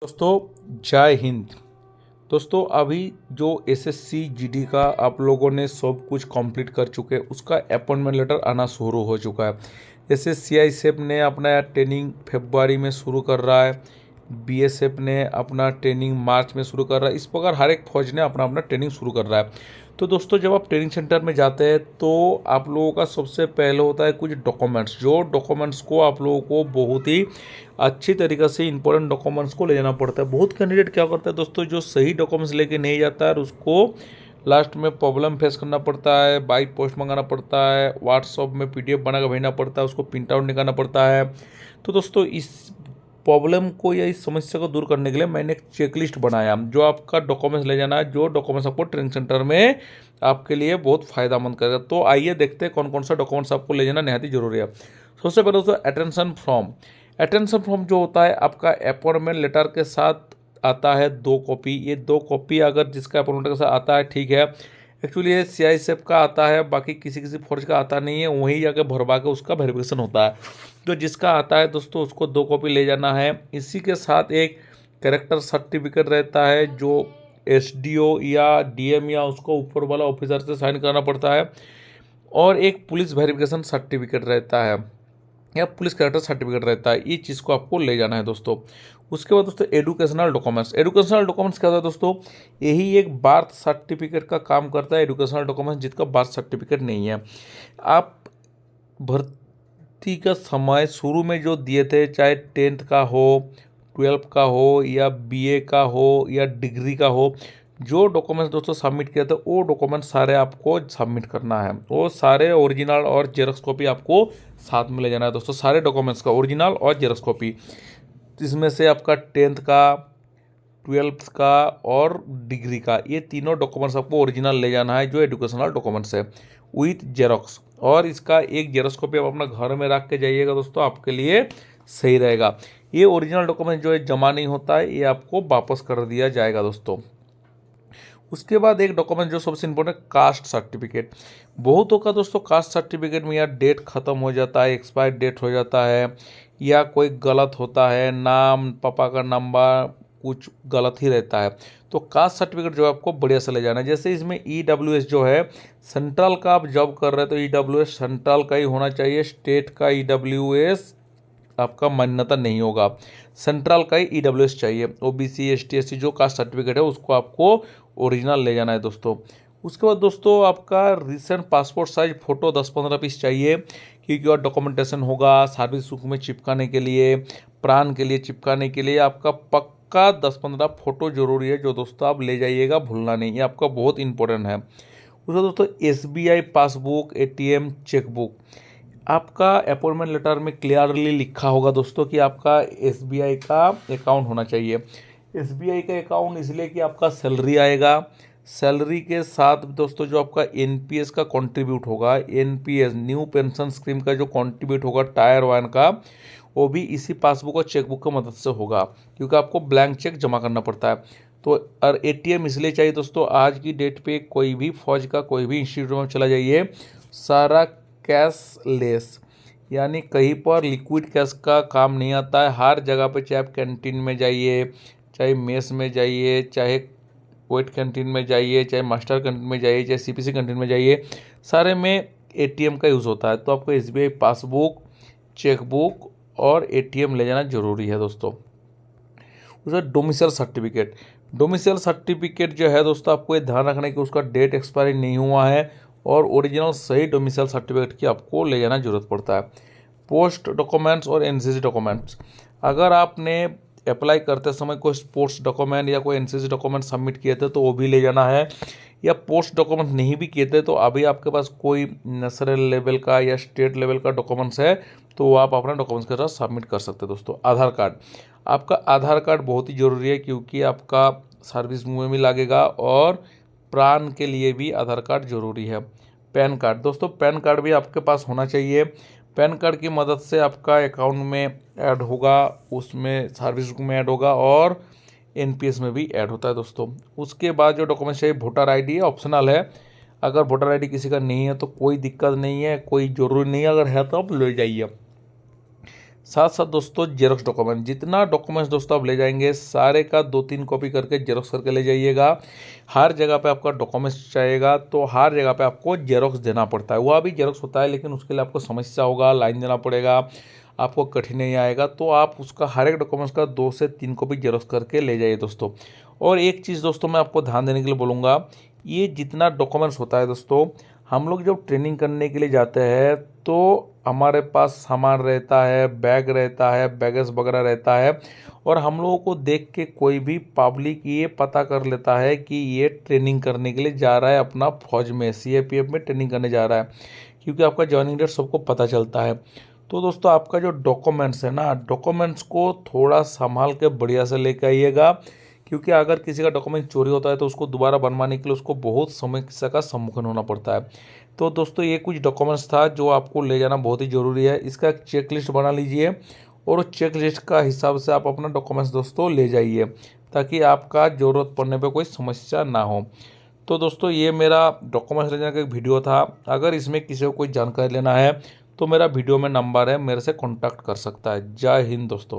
दोस्तों जय हिंद। दोस्तों अभी जो एसएससी जीडी का आप लोगों ने सब कुछ कंप्लीट कर चुके हैं, उसका अपॉइंटमेंट लेटर आना शुरू हो चुका है। जैसे सीआईएसएफ ने अपना ट्रेनिंग फरवरी में शुरू कर रहा है, बीएसएफ ने अपना ट्रेनिंग मार्च में शुरू कर रहा है। इस प्रकार हर एक फौज ने अपना अपना ट्रेनिंग शुरू कर रहा है। तो दोस्तों जब आप ट्रेनिंग सेंटर में जाते हैं तो आप लोगों का सबसे पहले होता है कुछ डॉक्यूमेंट्स, जो डॉक्यूमेंट्स को आप लोगों को बहुत ही अच्छी तरीके से इंपॉर्टेंट डॉक्यूमेंट्स को ले जाना पड़ता है। बहुत कैंडिडेट क्या करता है दोस्तों, जो सही डॉक्यूमेंट्स लेके नहीं जाता है और उसको लास्ट में प्रॉब्लम फेस करना पड़ता है, बाई पोस्ट मंगाना पड़ता है, व्हाट्सअप में पीडीएफ बना कर भेजना पड़ता है, उसको प्रिंट आउट निकालना पड़ता है। तो दोस्तों इस प्रॉब्लम को या इस समस्या को दूर करने के लिए मैंने एक चेकलिस्ट बनाया, जो आपका डॉक्यूमेंट्स ले जाना है, जो डॉक्यूमेंट्स आपको ट्रेनिंग सेंटर में आपके लिए बहुत फायदेमंद करेगा। तो आइए देखते हैं कौन कौन सा डॉक्यूमेंट्स आपको ले जाना निहायत जरूरी है। सबसे पहले दोस्तों अटेंशन फॉर्म जो होता है आपका अपॉइंटमेंट लेटर के साथ आता है 2 कॉपी। ये 2 कॉपी अगर जिसका अपॉइंटमेंट के साथ आता है ठीक है। एक्चुअली ये सीआईएसएफ का आता है, बाकी किसी किसी फौज का आता नहीं है, वहीं जाके भरवा के उसका वेरिफिकेशन होता है। तो जिसका आता है दोस्तों उसको 2 कॉपी ले जाना है। इसी के साथ एक कैरेक्टर सर्टिफिकेट रहता है, जो एसडीओ या डीएम या उसको ऊपर वाला ऑफिसर से साइन करना पड़ता है। और एक पुलिस वेरिफिकेशन सर्टिफिकेट रहता है या पुलिस कैरेक्टर सर्टिफिकेट रहता है। ये चीज़ को आपको ले जाना है दोस्तों। उसके बाद दोस्तों एजुकेशनल डॉक्यूमेंट्स क्या होता है दोस्तों, यही एक बर्थ सर्टिफिकेट का काम करता है। एजुकेशनल डॉक्यूमेंट्स जिसका बर्थ सर्टिफिकेट नहीं है, आप भर्ती का समय शुरू में जो दिए थे, चाहे 10th का हो, 12th का हो या बीए का हो या डिग्री का हो, जो डॉक्यूमेंट्स दोस्तों सबमिट किया था वो डॉक्यूमेंट सारे आपको सबमिट करना है। वो सारे ओरिजिनल और जेरॉक्स कॉपी आपको साथ में ले जाना है दोस्तों। सारे डॉक्यूमेंट्स का ओरिजिनल और जेरॉक्स कॉपी, इसमें से आपका 10th का, 12th का और डिग्री का, ये तीनों डॉक्यूमेंट्स आपको ओरिजिनल ले जाना है, जो एजुकेशनल डॉक्यूमेंट्स है विथ जेरॉक्स। और इसका एक जेरॉक्स कॉपी आप अपना घर में रख के जाइएगा दोस्तों, आपके लिए सही रहेगा। ये ओरिजिनल डॉक्यूमेंट जो है जमा नहीं होता है, ये आपको वापस कर दिया जाएगा दोस्तों। उसके बाद एक डॉक्यूमेंट जो सबसे इंपॉर्टेंट है, कास्ट सर्टिफिकेट। बहुतों का दोस्तों कास्ट सर्टिफिकेट में या डेट ख़त्म हो जाता है, एक्सपायर डेट हो जाता है, या कोई गलत होता है, नाम पापा का नंबर कुछ गलत ही रहता है। तो कास्ट सर्टिफिकेट जो है आपको बढ़िया से ले जाना है। जैसे इसमें ईडब्ल्यूएस जो है, सेंट्रल का आप जॉब कर रहे हैं तो ईडब्ल्यूएस सेंट्रल का ही होना चाहिए, स्टेट का ईडब्ल्यूएस आपका मान्यता नहीं होगा, सेंट्रल का ही ईडब्ल्यूएस चाहिए। ओबीसी एसटी एससी जो कास्ट सर्टिफिकेट है उसको आपको ओरिजिनल ले जाना है दोस्तों। उसके बाद दोस्तों आपका recent passport size photo 10-15 piece चाहिए, क्योंकि और डॉक्यूमेंटेशन होगा सर्विस बुक में चिपकाने के लिए, प्राण के लिए चिपकाने के लिए आपका पक्का 10-15 फ़ोटो जरूरी है, जो दोस्तों आप ले जाइएगा, भूलना नहीं, ये आपका बहुत इंपॉर्टेंट है। उसके दोस्तों एसबीआई पासबुक, एटीएम, चेकबुक। आपका अपॉइंटमेंट लेटर में क्लियरली लिखा होगा दोस्तों कि आपका एसबीआई का अकाउंट होना चाहिए। एसबीआई का अकाउंट इसलिए कि आपका सैलरी आएगा, सैलरी के साथ दोस्तों जो आपका एनपीएस का कंट्रीब्यूट होगा, एनपीएस न्यू पेंशन स्कीम का जो कंट्रीब्यूट होगा टायर 1 का, वो भी इसी पासबुक और चेकबुक की मदद से होगा, क्योंकि आपको ब्लैंक चेक जमा करना पड़ता है। तो और एटीएम इसलिए चाहिए दोस्तों, आज की डेट पे कोई भी फौज का कोई भी इंस्टीट्यूट में चला जाइए, सारा कैशलेस, यानी कहीं पर लिक्विड कैश का काम नहीं आता है। हर जगह पे, चाहे आप कैंटीन में जाइए, चाहे मेस में जाइए, चाहे वेट कैंटीन में जाइए, चाहे मास्टर कैंटीन में जाइए, चाहे सीपीसी कैंटीन में जाइए, सारे में एटीएम का यूज़ होता है। तो आपको एसबीआई पासबुक, चेकबुक और एटीएम ले जाना जरूरी है दोस्तों। उसका डोमिसाइल सर्टिफिकेट जो है दोस्तों, आपको ये ध्यान रखना है कि उसका डेट एक्सपायरी नहीं हुआ है, और ओरिजिनल सही डोमिसाइल सर्टिफिकेट की आपको ले जाना जरूरत पड़ता है। पोस्ट डॉक्यूमेंट्स और एनसीसी डॉक्यूमेंट्स, अगर आपने अप्लाई करते समय कोई स्पोर्ट्स डॉक्यूमेंट या कोई एनसीसी डॉक्यूमेंट सबमिट किए थे तो वो भी ले जाना है, या पोस्ट डॉक्यूमेंट नहीं भी किए थे तो अभी आपके पास कोई नेशनल लेवल का या स्टेट लेवल का डॉक्यूमेंट्स है तो आप अपना डॉक्यूमेंट्स के साथ सबमिट कर सकते हैं दोस्तों। आधार कार्ड, आपका आधार कार्ड बहुत ही ज़रूरी है, क्योंकि आपका सर्विस में भी लगेगा और प्राण के लिए भी आधार कार्ड जरूरी है। पैन कार्ड दोस्तों, पैन कार्ड भी आपके पास होना चाहिए। पैन कार्ड की मदद से आपका अकाउंट में ऐड होगा, उसमें सर्विस बुक में ऐड होगा और एनपीएस में भी ऐड होता है दोस्तों। उसके बाद जो डॉक्यूमेंट चाहिए, वोटर आईडी है, ऑप्शनल है। अगर वोटर आईडी किसी का नहीं है तो कोई दिक्कत नहीं है, कोई ज़रूरी नहीं है, अगर है तो आप ले जाइए। साथ साथ दोस्तों जेरोक्स डॉक्यूमेंट, जितना डॉक्यूमेंट्स दोस्तों आप ले जाएंगे सारे का 2-3 कॉपी करके जेरोक्स करके ले जाइएगा। हर जगह पे आपका डॉक्यूमेंट्स चाहिएगा तो हर जगह पे आपको जेरोक्स देना पड़ता है। वह भी जेरोक्स होता है लेकिन उसके लिए आपको समस्या होगा, लाइन देना पड़ेगा, आपको कठिनाई आएगा। तो आप उसका हर एक डॉक्यूमेंट्स का 2 से 3 कॉपी जेरोक्स करके ले जाइए दोस्तों। और एक चीज़ दोस्तों मैं आपको ध्यान देने के लिए बोलूँगा, ये जितना डॉक्यूमेंट्स होता है दोस्तों, हम लोग जब ट्रेनिंग करने के लिए जाते हैं तो हमारे पास सामान रहता है, बैग रहता है, बैगेज वगैरह रहता है, और हम लोगों को देख के कोई भी पब्लिक ये पता कर लेता है कि ये ट्रेनिंग करने के लिए जा रहा है, अपना फौज में सीआरपीएफ में ट्रेनिंग करने जा रहा है, क्योंकि आपका जॉइनिंग डेट सबको पता चलता है। तो दोस्तों आपका जो डॉक्यूमेंट्स है ना, डॉक्यूमेंट्स को थोड़ा संभाल के बढ़िया से लेके आइएगा, क्योंकि अगर किसी का डॉक्यूमेंट चोरी होता है तो उसको दोबारा बनवाने के लिए उसको बहुत समस्या का सम्मुखीन होना पड़ता है। तो दोस्तों ये कुछ डॉक्यूमेंट्स था जो आपको ले जाना बहुत ही ज़रूरी है। इसका एक चेक लिस्ट बना लीजिए और उस चेक लिस्ट का हिसाब से आप अपना डॉक्यूमेंट्स दोस्तों ले जाइए, ताकि आपका ज़रूरत पड़ने पर कोई समस्या ना हो। तो दोस्तों ये मेरा डॉक्यूमेंट्स ले जाने का एक वीडियो था। अगर इसमें किसी को कोई जानकारी लेना है तो मेरा वीडियो में नंबर है, मेरे से कॉन्टैक्ट कर सकता है। जय हिंद दोस्तों।